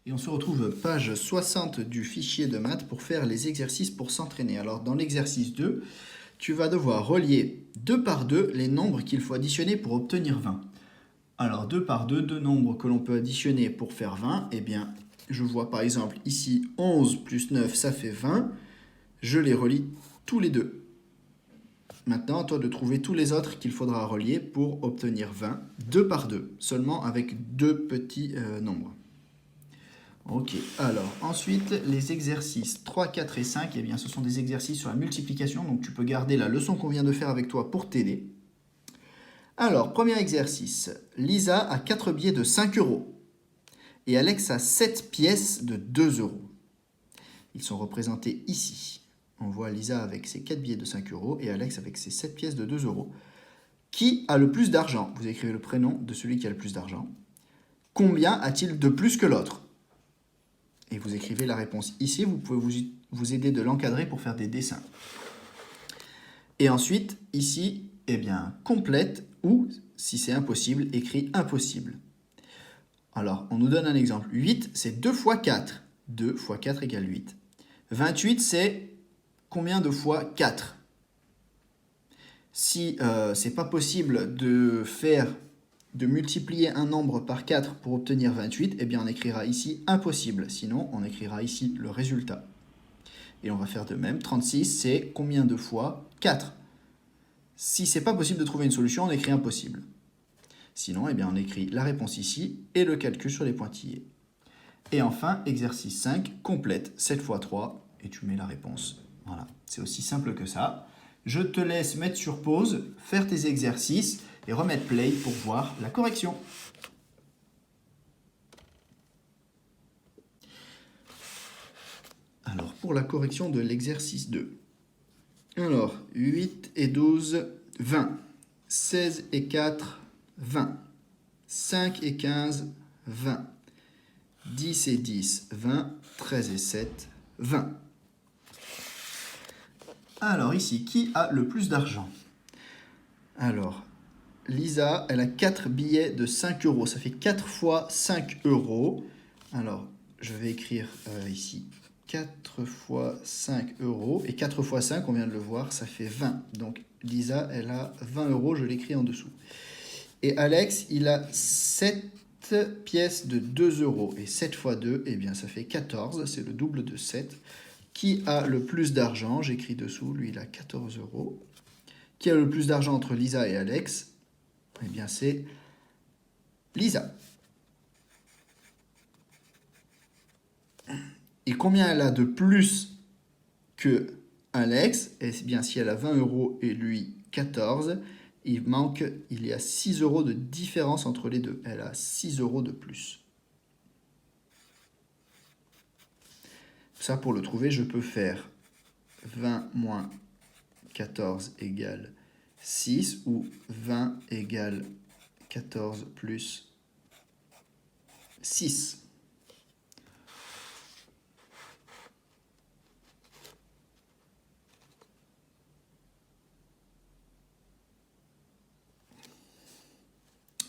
Et on se retrouve page 60 du fichier de maths pour faire les exercices pour s'entraîner. Alors dans l'exercice 2, tu vas devoir relier 2 par 2 les nombres qu'il faut additionner pour obtenir 20. Alors 2 par 2, deux nombres que l'on peut additionner pour faire 20, eh bien je vois par exemple ici 11 plus 9 ça fait 20, je les relie tous les deux. Maintenant, à toi de trouver tous les autres qu'il faudra relier pour obtenir 20, 2 par 2, seulement avec deux petits nombres. Ok, alors ensuite les exercices 3, 4 et 5, eh bien, ce sont des exercices sur la multiplication, donc tu peux garder la leçon qu'on vient de faire avec toi pour t'aider. Alors, premier exercice, Lisa a 4 billets de 5 euros et Alex a 7 pièces de 2 euros. Ils sont représentés ici. On voit Lisa avec ses 4 billets de 5 euros et Alex avec ses 7 pièces de 2 euros. Qui a le plus d'argent? Vous écrivez le prénom de celui qui a le plus d'argent. Combien a-t-il de plus que l'autre? Et vous écrivez la réponse ici. Vous pouvez vous aider de l'encadrer pour faire des dessins. Et ensuite, ici, eh bien, complète ou, si c'est impossible, écrit impossible. Alors, on nous donne un exemple. 8, c'est 2 fois 4. 2 fois 4 égale 8. 28, c'est combien de fois 4? Si c'est pas possible de multiplier un nombre par 4 pour obtenir 28, eh bien on écrira ici impossible. Sinon, on écrira ici le résultat. Et on va faire de même. 36, c'est combien de fois 4? Si c'est pas possible de trouver une solution, on écrit impossible. Sinon, eh bien, on écrit la réponse ici et le calcul sur les pointillés. Et enfin, exercice 5, complète 7 fois 3 et tu mets la réponse. Voilà, c'est aussi simple que ça. Je te laisse mettre sur pause, faire tes exercices et remettre play pour voir la correction. Alors, pour la correction de l'exercice 2. Alors, 8 et 12, 20. 16 et 4, 20. 5 et 15, 20. 10 et 10, 20. 13 et 7, 20. Alors ici, qui a le plus d'argent? Alors, Lisa, elle a 4 billets de 5 euros. Ça fait 4 fois 5 euros. Alors, je vais écrire ici 4 fois 5 euros. Et 4 fois 5, on vient de le voir, ça fait 20. Donc, Lisa, elle a 20 euros. Je l'écris en dessous. Et Alex, il a 7 pièces de 2 euros. Et 7 fois 2, eh bien, ça fait 14. C'est le double de 7. Qui a le plus d'argent? J'écris dessous. Lui, il a 14 euros. Qui a le plus d'argent entre Lisa et Alex? Eh bien, c'est Lisa. Et combien elle a de plus que Alex? Eh bien, si elle a 20 euros et lui 14, il y a 6 euros de différence entre les deux. Elle a 6 euros de plus. Ça, pour le trouver, je peux faire 20 moins 14 égale 6 ou 20 égale 14 plus 6.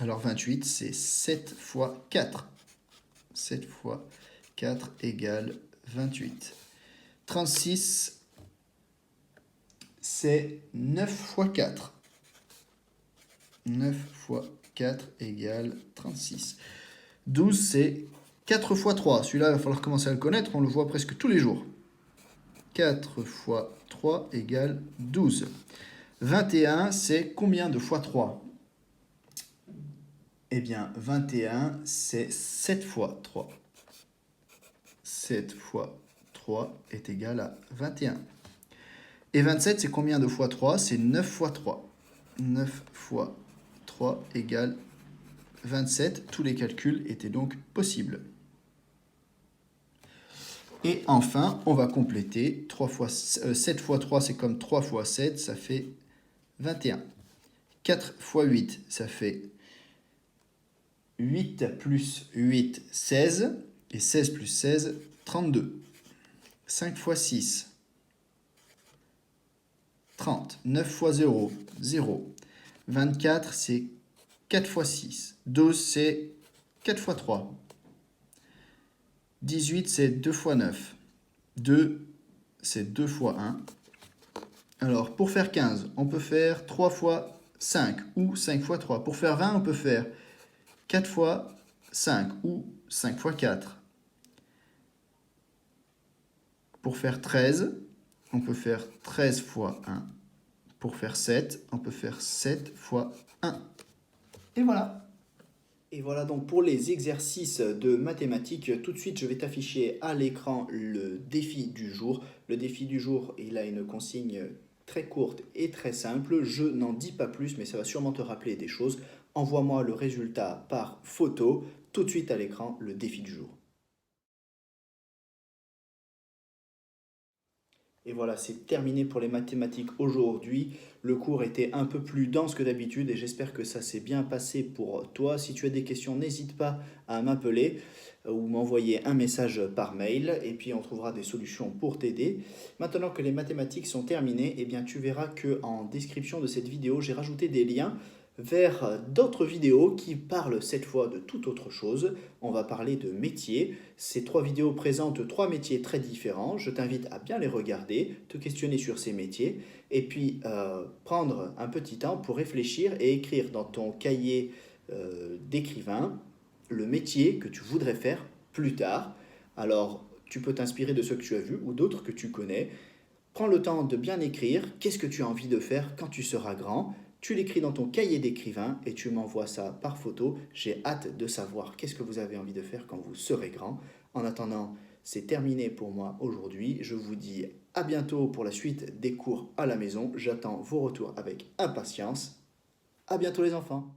Alors 28, c'est 7 fois 4. 7 fois 4 égale 28. 36, c'est 9 fois 4. 9 fois 4 égale 36. 12, c'est 4 fois 3. Celui-là, il va falloir commencer à le connaître. On le voit presque tous les jours. 4 fois 3 égale 12. 21, c'est combien de fois 3? Eh bien, 21, c'est 7 fois 3. 7 fois 3 est égal à 21. Et 27, c'est combien de fois 3? C'est 9 fois 3. 9 fois 3 égale 27. Tous les calculs étaient donc possibles. Et enfin, on va compléter. 7 fois 3, c'est comme 3 fois 7, ça fait 21. 4 fois 8, ça fait 8 plus 8, 16. Et 16 plus 16, 32. 5 fois 6, 30. 9 fois 0, 0. 24, c'est 4 fois 6. 12, c'est 4 fois 3. 18, c'est 2 fois 9. 2, c'est 2 fois 1. Alors, pour faire 15, on peut faire 3 fois 5 ou 5 fois 3. Pour faire 20, on peut faire 4 fois 5 ou 5 fois 4. Pour faire 13, on peut faire 13 fois 1. Pour faire 7, on peut faire 7 fois 1. Et voilà. Et voilà donc pour les exercices de mathématiques. Tout de suite, je vais t'afficher à l'écran le défi du jour. Le défi du jour, il a une consigne très courte et très simple. Je n'en dis pas plus, mais ça va sûrement te rappeler des choses. Envoie-moi le résultat par photo. Tout de suite à l'écran, le défi du jour. Et voilà, c'est terminé pour les mathématiques aujourd'hui. Le cours était un peu plus dense que d'habitude et j'espère que ça s'est bien passé pour toi. Si tu as des questions, n'hésite pas à m'appeler ou m'envoyer un message par mail et puis on trouvera des solutions pour t'aider. Maintenant que les mathématiques sont terminées, eh bien tu verras que en description de cette vidéo, j'ai rajouté des liens vers d'autres vidéos qui parlent cette fois de toute autre chose. On va parler de métiers. Ces 3 vidéos présentent 3 métiers très différents. Je t'invite à bien les regarder, te questionner sur ces métiers et puis prendre un petit temps pour réfléchir et écrire dans ton cahier d'écrivain le métier que tu voudrais faire plus tard. Alors, tu peux t'inspirer de ceux que tu as vus ou d'autres que tu connais. Prends le temps de bien écrire qu'est-ce que tu as envie de faire quand tu seras grand. Tu l'écris dans ton cahier d'écrivain et tu m'envoies ça par photo. J'ai hâte de savoir qu'est-ce que vous avez envie de faire quand vous serez grand. En attendant, c'est terminé pour moi aujourd'hui. Je vous dis à bientôt pour la suite des cours à la maison. J'attends vos retours avec impatience. À bientôt les enfants.